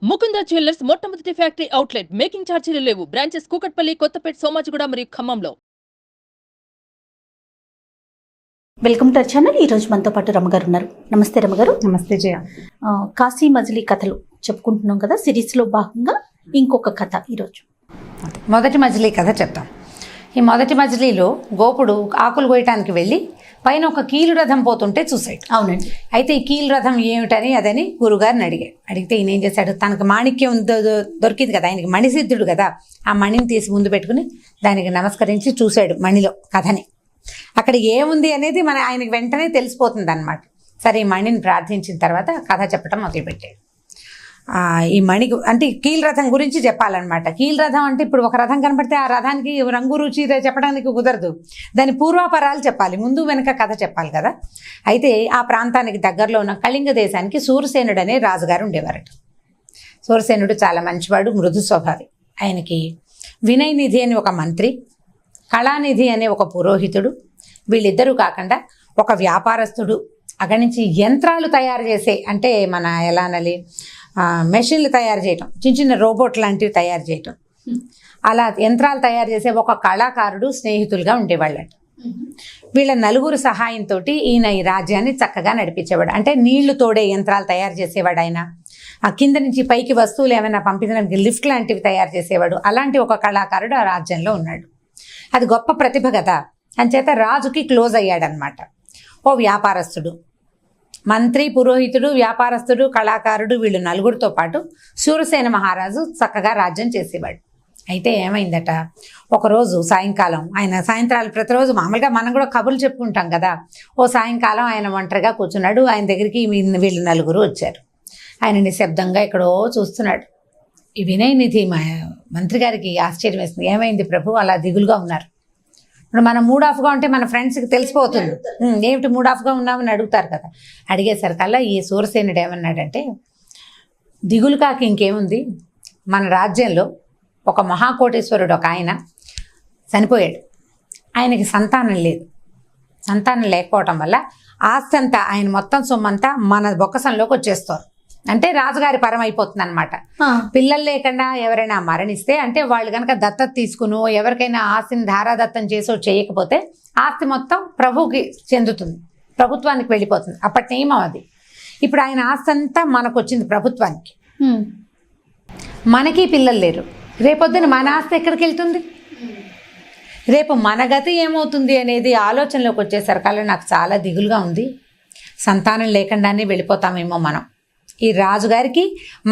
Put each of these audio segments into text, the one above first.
Mukunda jewellers మొట్టమొదటి factory outlet. Making ఛార్జీలు లేవు. బ్రాంచెస్ కూకట్పల్లి, కొత్తపేట, సోమాజిగూడ మరియు ఖమ్మంలో. Welcome to our channel. ఈ రోజు మనతో పాటు రమగారు ఉన్నారు. నమస్తే రమగారు. నమస్తే జయ. కాశీ మజిలీ కథలు చెప్పుకుంటున్నాం కదా, సిరీస్ లో భాగంగా ఇంకొక కథ ఈరోజు. మొదటి మజిలీ కథ చెప్తాం. ఈ మొదటి మజిలీలో గోపుడు ఆకులు కోయటానికి వెళ్ళి పైన ఒక కీలు రథం పోతుంటే చూశాడు. అవునండి. అయితే ఈ కీలు రథం ఏమిటని అదని గురుగారిని అడిగితే ఈయన ఏం చేశాడు, తనకు మాణిక్యం దొరికింది కదా, ఆయనకి మణిసిద్ధుడు కదా, ఆ మణిని తీసి ముందు పెట్టుకుని దానికి నమస్కరించి చూశాడు మణిలో కథని. అక్కడ ఏముంది అనేది ఆయనకి వెంటనే తెలిసిపోతుంది అన్నమాట. సరే, ఈ మణిని ప్రార్థించిన తర్వాత కథ చెప్పడం మొదలుపెట్టాడు. ఈ మణి అంటే కీల్ రథం గురించి చెప్పాలన్నమాట. కీల్ రథం అంటే ఇప్పుడు ఒక రథం కనపడితే ఆ రథానికి రంగు రుచి చెప్పడానికి కుదరదు, దాని పూర్వాపరాలు చెప్పాలి, ముందు వెనుక కథ చెప్పాలి కదా. అయితే ఆ ప్రాంతానికి దగ్గరలో ఉన్న కళింగ దేశానికి సూరసేనుడు అనే రాజుగారు ఉండేవారట. సూరసేనుడు చాలా మంచివాడు, మృదు స్వభావి. ఆయనకి వినయనిధి అని ఒక మంత్రి, కళానిధి అనే ఒక పురోహితుడు, వీళ్ళిద్దరూ కాకుండా ఒక వ్యాపారస్తుడు, అక్కడి నుంచి యంత్రాలు తయారు చేసే, అంటే మన ఎలా అనాలి, మెషిన్లు తయారు చేయటం, చిన్న చిన్న రోబోట్ లాంటివి తయారు చేయటం, అలా యంత్రాలు తయారు చేసే ఒక కళాకారుడు స్నేహితులుగా ఉండేవాళ్ళట. వీళ్ళ నలుగురు సహాయంతో ఈయన ఈ రాజ్యాన్ని చక్కగా నడిపించేవాడు. అంటే నీళ్లు తోడే యంత్రాలు తయారు చేసేవాడు ఆయన. ఆ కింద నుంచి పైకి వస్తువులు ఏమైనా పంపించడానికి లిఫ్ట్ లాంటివి తయారు చేసేవాడు. అలాంటి ఒక కళాకారుడు ఆ రాజ్యంలో ఉన్నాడు. అది గొప్ప ప్రతిభ కదా, అంచేత రాజుకి క్లోజ్ అయ్యాడనమాట. ఓ వ్యాపారస్తుడు, మంత్రి, పురోహితుడు, వ్యాపారస్తుడు, కళాకారుడు, వీళ్ళు నలుగురితో పాటు శూరసేన మహారాజు చక్కగా రాజ్యం చేసేవాడు. అయితే ఏమైందట, ఒకరోజు సాయంకాలం, ఆయన సాయంత్రాలు ప్రతిరోజు మామూలుగా మనం కూడా కబుర్లు చెప్పుకుంటాం కదా, ఓ సాయంకాలం ఆయన ఒంటరిగా కూర్చున్నాడు. ఆయన దగ్గరికి వీళ్ళు నలుగురు వచ్చారు. ఆయన నిశ్శబ్దంగా ఎక్కడో చూస్తున్నాడు. ఈ వినయనిధి మంత్రి గారికి ఆశ్చర్యం వేస్తుంది. ఏమైంది ప్రభు, అలా దిగులుగా ఉన్నారు? ఇప్పుడు మనం మూడ్ ఆఫ్గా ఉంటే మన ఫ్రెండ్స్కి తెలిసిపోతుంది, ఏమిటి మూడ్ ఆఫ్గా ఉన్నామని అడుగుతారు కదా. అడిగేసరికల్లా ఈ సూరసేనుడు ఏమన్నాడంటే, దిగులు కాక ఇంకేముంది, మన రాజ్యంలో ఒక మహాకోటేశ్వరుడు ఒక ఆయన చనిపోయాడు. ఆయనకి సంతానం లేదు. సంతానం లేకపోవటం వల్ల ఆస్తి అంతా, ఆయన మొత్తం సొమ్మంతా మన బొక్కసంలోకి వచ్చేస్తారు. అంటే రాజుగారి పరం అయిపోతుంది అనమాట. పిల్లలు లేకుండా ఎవరైనా మరణిస్తే, అంటే వాళ్ళు కనుక దత్తత తీసుకునో ఎవరికైనా ఆస్తిని ధారాదత్తం చేసో చేయకపోతే ఆస్తి మొత్తం ప్రభువుకి చెందుతుంది, ప్రభుత్వానికి వెళ్ళిపోతుంది. అప్పటి నియమం అది. ఇప్పుడు ఆయన ఆస్తి అంతా మనకు వచ్చింది ప్రభుత్వానికి. మనకి పిల్లలు లేరు. రేపొద్దున మన ఆస్తి ఎక్కడికి వెళ్తుంది, రేపు మన గతి ఏమవుతుంది అనేది ఆలోచనలోకి వచ్చేసరికల్లా నాకు చాలా దిగులుగా ఉంది. సంతానం లేకుండానే వెళ్ళిపోతామేమో మనం. ఈ రాజుగారికి,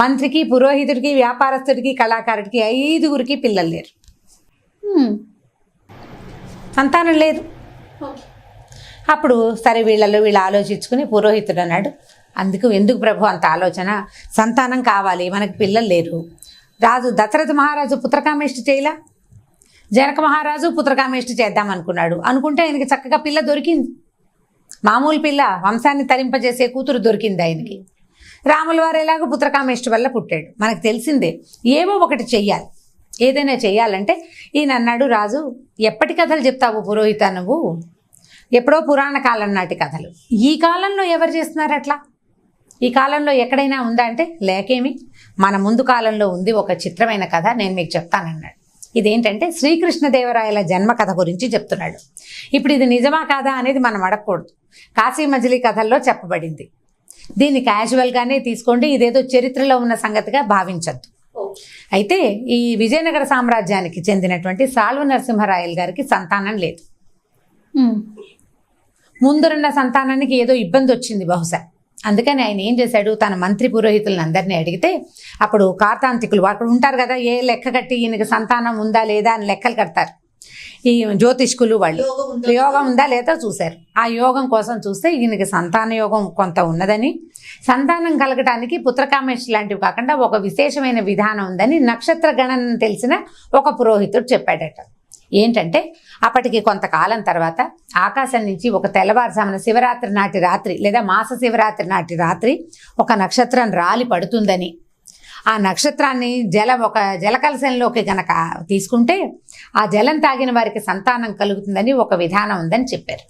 మంత్రికి, పురోహితుడికి, వ్యాపారస్తుడికి, కళాకారుడికి 5గురికి పిల్లలు లేరు, సంతానం లేదు. అప్పుడు సరే వీళ్ళు ఆలోచించుకుని పురోహితుడు అన్నాడు, ఎందుకు ప్రభు అంత ఆలోచన, సంతానం కావాలి, మనకి పిల్లలు లేరు. రాజు దశరథ మహారాజు పుత్రకామేష్టి చేయలా, జనక మహారాజు పుత్రకామేష్టి చేద్దాం అనుకుంటే ఆయనకి చక్కగా పిల్ల దొరికింది. మామూలు పిల్ల, వంశాన్ని తరింపజేసే కూతురు దొరికింది ఆయనకి. రాముల వారు ఎలాగో పుత్రకామేష్టి వల్ల పుట్టాడు. మనకు తెలిసిందే, ఏవో ఒకటి చెయ్యాలి. ఏదైనా చెయ్యాలంటే ఈయన అన్నాడు, రాజు ఎప్పటి కథలు చెప్తావు పురోహిత, నువ్వు ఎప్పుడో పురాణ కాలం నాటి కథలు, ఈ కాలంలో ఎవరు చేస్తున్నారు అట్లా? ఈ కాలంలో ఎక్కడైనా ఉందా అంటే లేకేమి, మన ముందు కాలంలో ఉంది ఒక చిత్రమైన కథ, నేను మీకు చెప్తానన్నాడు. ఇదేంటంటే శ్రీకృష్ణదేవరాయల జన్మ కథ గురించి చెప్తున్నాడు. ఇప్పుడు ఇది నిజమా కాదా అనేది మనం అడగకూడదు, కాశీ మజిలీ కథల్లో చెప్పబడింది. దీన్ని క్యాజువల్గానే తీసుకోండి, ఇదేదో చరిత్రలో ఉన్న సంగతిగా భావించద్దు. అయితే ఈ విజయనగర సామ్రాజ్యానికి చెందినటువంటి సాల్వ నరసింహరాయలు గారికి సంతానం లేదు. ముందున్న సంతానానికి ఏదో ఇబ్బంది వచ్చింది బహుశా. అందుకని ఆయన ఏం చేశాడు, తన మంత్రి పురోహితులను అందరినీ అడిగితే, అప్పుడు కార్తాంతికులు అక్కడ ఉంటారు కదా, ఏ లెక్క కట్టి ఈయనకి సంతానం ఉందా లేదా అని లెక్కలు కడతారు. ఈ జ్యోతిష్కులు వాళ్ళు యోగం ఉందా లేదా చూశారు. ఆ యోగం కోసం చూస్తే ఈయనకి సంతాన యోగం కొంత ఉన్నదని, సంతానం కలగటానికి పుత్రకామేష్టి లాంటివి కాకుండా ఒక విశేషమైన విధానం ఉందని నక్షత్ర గణన తెలిసిన ఒక పురోహితుడు చెప్పాడట. ఏంటంటే అప్పటికి కొంతకాలం తర్వాత ఆకాశం నుంచి ఒక తెల్లవారుజామున శివరాత్రి నాటి రాత్రి లేదా మాస శివరాత్రి నాటి రాత్రి ఒక నక్షత్రం రాలి పడుతుందని, ఆ నక్షత్రాన్ని ఒక జలకలశంలోకి గనక తీసుకుంటే ఆ జలం తాగిన వారికి సంతానం కలుగుతుందని ఒక విధానం ఉందని చెప్పారు.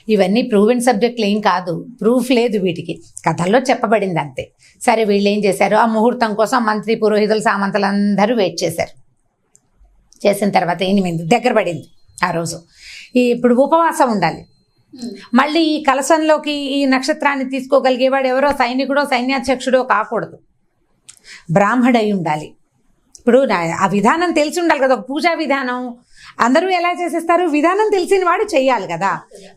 ఇవన్నీ ప్రూవెన్ సబ్జెక్టులు ఏం కాదు, ప్రూఫ్ లేదు వీటికి, కథల్లో చెప్పబడింది అంతే. సరే వీళ్ళు ఏం చేశారు, ఆ ముహూర్తం కోసం మంత్రి పురోహితులు సామంతులు అందరూ వెయిట్ చేశారు. చేసిన తర్వాత 8 దగ్గర పడింది ఆ రోజు. ఇప్పుడు ఉపవాసం ఉండాలి. మళ్ళీ ఈ కలశంలోకి ఈ నక్షత్రాన్ని తీసుకోగలిగేవాడు ఎవరో సైనికుడో సైన్యాధ్యక్షుడో కాకూడదు, బ్రాహ్మడై ఉండాలి. ఇప్పుడు ఆ విధానం తెలిసి ఉండాలి కదా, ఒక పూజా విధానం అందరూ ఎలా చేసేస్తారు, విధానం తెలిసిన వాడు చెయ్యాలి కదా.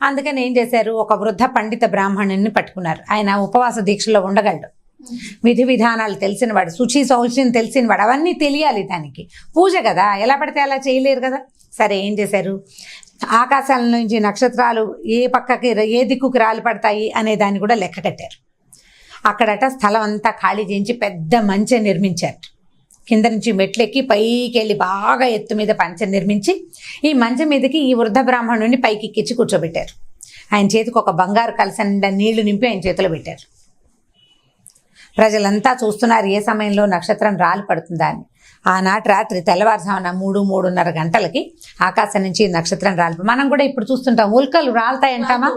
అందుకని ఏం చేశారు, ఒక వృద్ధ పండిత బ్రాహ్మణుని పట్టుకున్నారు. ఆయన ఉపవాస దీక్షలో ఉండగలడు, విధి విధానాలు తెలిసినవాడు, శుచి శౌచ్యం తెలిసినవాడు, అవన్నీ తెలియాలి. దానికి పూజ కదా, ఎలా పడితే అలా చేయలేరు కదా. సరే ఏం చేశారు, ఆకాశాల నుంచి నక్షత్రాలు ఏ పక్కకి ఏ దిక్కుకి రాలి పడతాయి అనే దాన్ని కూడా లెక్క కట్టారు. అక్కడట స్థలం అంతా ఖాళీ చేయించి పెద్ద మంచె నిర్మించారు. కింద నుంచి మెట్లెక్కి పైకి వెళ్ళి బాగా ఎత్తు మీద పంచె నిర్మించి ఈ మంచె మీదకి ఈ వృద్ధ బ్రాహ్మణుడిని పైకి ఎక్కించి కూర్చోబెట్టారు. ఆయన చేతికి ఒక బంగారు కలశం నీళ్లు నింపి ఆయన చేతిలో పెట్టారు. ప్రజలంతా చూస్తున్నారు ఏ సమయంలో నక్షత్రం రాలి పడుతుందా అని. ఆనాటి రాత్రి తెల్లవారుజామున 3-3:30 గంటలకి ఆకాశం నుంచి నక్షత్రం రాలి, మనం కూడా ఇప్పుడు చూస్తుంటాం ఉల్కలు రాలుతాయంటామా,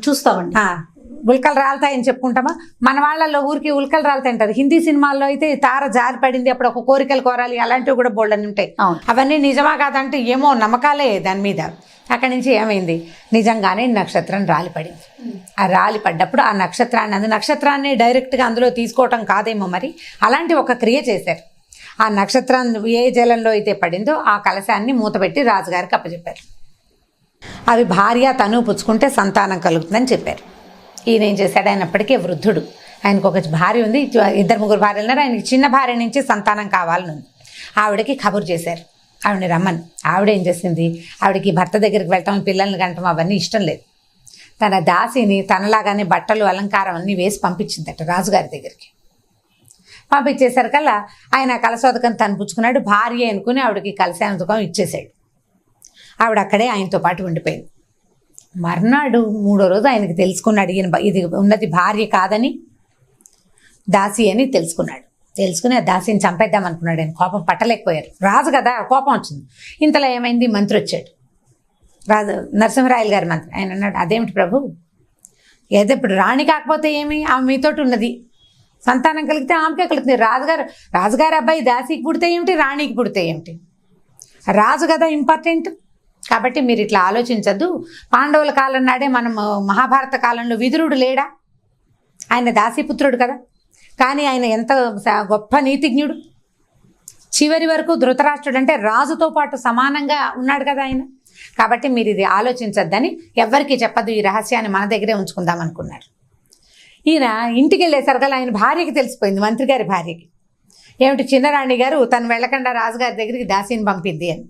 చూస్తామండి. ఉల్కలు రాలుతాయని చెప్పుకుంటామా, మన వాళ్ళల్లో ఊరికి ఉల్కలు రాలుతాయంటారు. హిందీ సినిమాల్లో అయితే తార జారి పడింది అప్పుడు ఒక కోరికలు కోరాలి అలాంటివి కూడా బోల్డని ఉంటాయి. అవన్నీ నిజమా కాదంటే ఏమో నమ్మకాలే దాని మీద. అక్కడి నుంచి ఏమైంది, నిజంగానే నక్షత్రం రాలి పడింది. ఆ రాలి పడ్డప్పుడు ఆ నక్షత్రాన్ని డైరెక్ట్గా అందులో తీసుకోవటం కాదేమో మరి, అలాంటి ఒక క్రియ చేశారు. ఆ నక్షత్రం ఏ జలంలో అయితే పడిందో ఆ కలశాన్ని మూతపెట్టి రాజుగారికి అప్పచెప్పారు. అవి భార్య తను పుచ్చుకుంటే సంతానం కలుగుతుందని చెప్పారు. ఈయన ఏం చేశాడు, ఆయన అప్పటికే వృద్ధుడు, ఆయనకు ఒక భార్య ఉంది, 2-3 భార్యలు ఉన్నారు. ఆయనకి చిన్న భార్య నుంచి సంతానం కావాలని ఉంది. ఆవిడకి కబురు చేశారు, ఆవిడని రమ్మని. ఆవిడ ఏం చేసింది, ఆవిడకి భర్త దగ్గరికి వెళ్ళటం పిల్లల్ని గంటం అవన్నీ ఇష్టం లేదు. తన దాసిని తనలాగానే బట్టలు అలంకారం అన్నీ వేసి పంపించిందట రాజుగారి దగ్గరికి. పంపించేసరికల్లా ఆయన కలశోదకం తను పుచ్చుకున్నాడు. భార్య అనుకుని ఆవిడకి కలశాంతకం ఇచ్చేసాడు. ఆవిడ అక్కడే ఆయనతో పాటు ఉండిపోయింది. మర్నాడు 3వ రోజు ఆయనకి తెలుసుకున్నాడు, ఈయన ఇది ఉన్నది భార్య కాదని దాసి అని తెలుసుకున్నాడు. తెలుసుకుని ఆ దాసిని చంపేద్దాం అనుకున్నాడు. ఆయన కోపం పట్టలేకపోయారు, రాజు కదా కోపం వచ్చింది. ఇంతలో ఏమైంది, మంత్రి వచ్చాడు, రాజు నరసింహరాయలు గారి మంత్రి. ఆయన అన్నాడు, అదేమిటి ప్రభు, ఏదో ఇప్పుడు రాణి కాకపోతే ఏమి, ఆమె మీతోటి ఉన్నది, సంతానం కలిగితే ఆమెకే కలుగుతుంది. రాజుగారి అబ్బాయి దాసికి పుడితే ఏమిటి, రాణికి పుడితే ఏమిటి, రాజు కదా ఇంపార్టెంట్. కాబట్టి మీరు ఇట్లా ఆలోచించద్దు. పాండవుల కాలం నాడే మనం మహాభారత కాలంలో విదురుడు లేడా, ఆయన దాసీపుత్రుడు కదా, కానీ ఆయన ఎంత గొప్ప నీతిజ్ఞుడు. చివరి వరకు ధృతరాష్ట్రుడు అంటే రాజుతో పాటు సమానంగా ఉన్నాడు కదా ఆయన. కాబట్టి మీరు ఇది ఆలోచించద్దని ఎవ్వరికీ చెప్పద్దు, ఈ రహస్యాన్ని మన దగ్గరే ఉంచుకుందాం అనుకున్నారు. ఈయన ఇంటికి వెళ్ళేసరికల్లా ఆయన భార్యకి తెలిసిపోయింది, మంత్రి గారి భార్యకి. ఏమిటి, చిన్నరాణి గారు తను వెళ్ళకుండా రాజుగారి దగ్గరికి దాసిని పంపింది అని.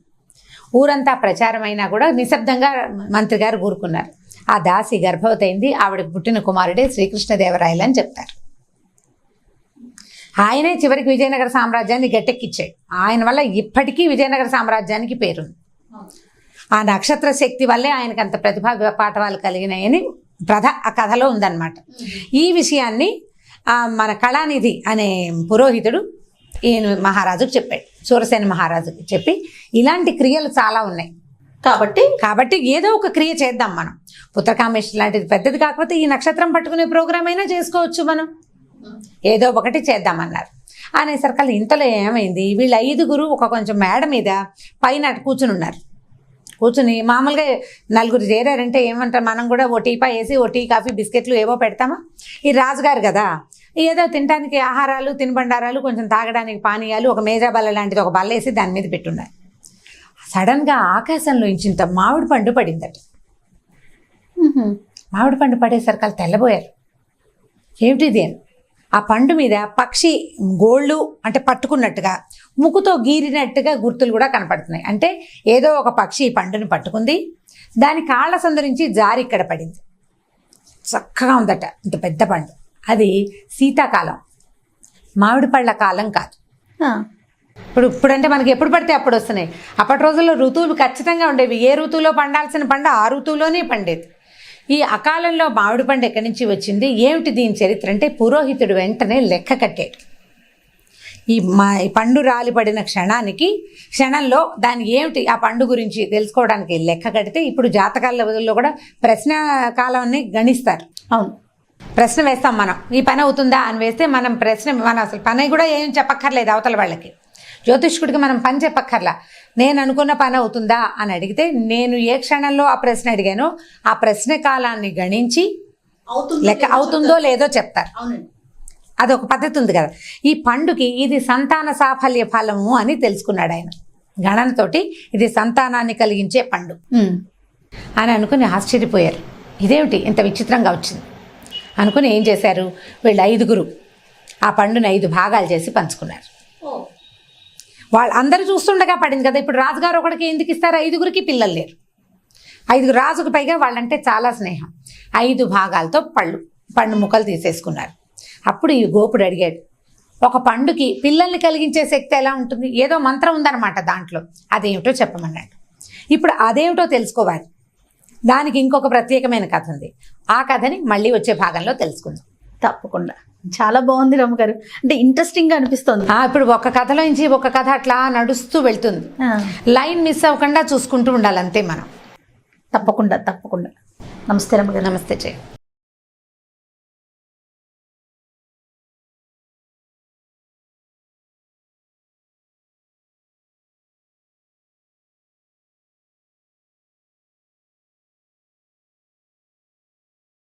ఊరంతా ప్రచారమైనా కూడా నిశ్శబ్దంగా మంత్రి గారు ఊరుకున్నారు. ఆ దాసి గర్భవతి అయింది, ఆవిడకి పుట్టిన కుమారుడే శ్రీకృష్ణదేవరాయలు అని చెప్తారు. ఆయనే చివరికి విజయనగర సామ్రాజ్యాన్ని గట్టెక్కిచ్చాడు. ఆయన వల్ల ఇప్పటికీ విజయనగర సామ్రాజ్యానికి పేరుంది. ఆ నక్షత్ర శక్తి వల్లే ఆయనకు అంత ప్రతిభా పాఠవాలు కలిగినాయని ఆ కథలో ఉందన్నమాట. ఈ విషయాన్ని మన కళానిధి అనే పురోహితుడు ఈయన మహారాజుకు చెప్పాడు, సూరసేన మహారాజుకి చెప్పి ఇలాంటి క్రియలు చాలా ఉన్నాయి కాబట్టి ఏదో ఒక క్రియ చేద్దాం మనం. పుత్రకామేష్టి లాంటిది పెద్దది కాకపోతే ఈ నక్షత్రం పట్టుకునే ప్రోగ్రామ్ అయినా చేసుకోవచ్చు, మనం ఏదో ఒకటి చేద్దామన్నారు. అనేసరికల్లా ఇంతలో ఏమైంది, వీళ్ళు 5గురు ఒక కొంచెం మేడ మీద పైన కూర్చుని ఉన్నారు. కూర్చుని మామూలుగా 4 చేరారంటే ఏమంటారు, మనం కూడా ఓ టీపా వేసి ఓ టీ కాఫీ బిస్కెట్లు ఏవో పెడతామా. ఈ రాజుగారు కదా, ఏదో తినడానికి ఆహారాలు తినుబండారాలు కొంచెం తాగడానికి పానీయాలు, ఒక మేజా బల్ల లాంటిది ఒక బల్ల వేసి దాని మీద పెట్టున్నారు. సడన్గా ఆకాశంలో ఇంత మామిడి పండు పడిందట. మామిడి పండు పడేసరికి వాళ్ళు తెల్లబోయారు, ఏమిటిది అని. ఆ పండు మీద పక్షి గోళ్ళు అంటే పట్టుకున్నట్టుగా ముక్కుతో గీరినట్టుగా గుర్తులు కూడా కనపడుతున్నాయి. అంటే ఏదో ఒక పక్షి ఈ పండుని పట్టుకుంది, దాని కాళ్ళ సందురించి జారి ఇక్కడ పడింది. చక్కగా ఉందట, ఇంత పెద్ద పండు. అది శీతాకాలం, మామిడి పళ్ళ కాలం కాదు. ఇప్పుడంటే మనకి ఎప్పుడు పడితే అప్పుడు వస్తున్నాయి. అప్పటి రోజుల్లో ఋతువులు ఖచ్చితంగా ఉండేవి. ఏ ఋతువులో పండాల్సిన పండు ఆ ఋతువులోనే పండేది. ఈ అకాలంలో మామిడి పండు ఎక్కడి నుంచి వచ్చింది, ఏమిటి దీని చరిత్ర అంటే పురోహితుడు వెంటనే లెక్క కట్టాడు. ఈ పండు రాలిపడిన క్షణంలో దాని ఏమిటి ఆ పండు గురించి తెలుసుకోవడానికి లెక్క కడితే ఇప్పుడు జాతకాలలో కూడా ప్రశ్న కాలాన్ని గణిస్తారు. అవును, ప్రశ్న వేస్తాం మనం, ఈ పని అవుతుందా అని వేస్తే మనం అసలు పని కూడా ఏం చెప్పక్కర్లేదు అవతల వాళ్ళకి. జ్యోతిష్కుడికి మనం పని చెప్పక్కర్లా, నేను అనుకున్న పని అవుతుందా అని అడిగితే నేను ఏ క్షణంలో ఆ ప్రశ్న అడిగానో ఆ ప్రశ్న కాలాన్ని గణించి లెక్క అవుతుందో లేదో చెప్తారు. అదొక పద్ధతి ఉంది కదా. ఈ పండుకి ఇది సంతాన సాఫల్య ఫలము అని తెలుసుకున్నాడు ఆయన. గణనతోటి ఇది సంతానాన్ని కలిగించే పండు అని అనుకుని ఆశ్చర్యపోయారు. ఇదేమిటి ఇంత విచిత్రంగా వచ్చింది అనుకుని ఏం చేశారు, వీళ్ళు 5 ఆ పండుని 5 భాగాలు చేసి పంచుకున్నారు. వాళ్ళు అందరూ చూస్తుండగా పడింది కదా. ఇప్పుడు రాజుగారు ఒకడికి ఎందుకు ఇస్తారు, 5 పిల్లలు లేరు. 5 రాజుకు పైగా వాళ్ళంటే చాలా స్నేహం. 5 భాగాలతో పండు ముక్కలు తీసేసుకున్నారు. అప్పుడు ఈ గోపుడు అడిగాడు, ఒక పండుకి పిల్లల్ని కలిగించే శక్తి ఎలా ఉంటుంది, ఏదో మంత్రం ఉందన్నమాట దాంట్లో, అదేమిటో చెప్పమన్నాడు. ఇప్పుడు అదేమిటో తెలుసుకోవాలి, దానికి ఇంకొక ప్రత్యేకమైన కథ ఉంది. ఆ కథని మళ్ళీ వచ్చే భాగంలో తెలుసుకుందాం. తప్పకుండా. చాలా బాగుంది రమ్మగారు, అంటే ఇంట్రెస్టింగ్ గా అనిపిస్తుంది. ఇప్పుడు ఒక కథలో నుంచి ఒక కథ అట్లా నడుస్తూ వెళ్తుంది. లైన్ మిస్ అవ్వకుండా చూసుకుంటూ ఉండాలి అంతే మనం. తప్పకుండా. నమస్తే రమ్మగారు. నమస్తే జయ.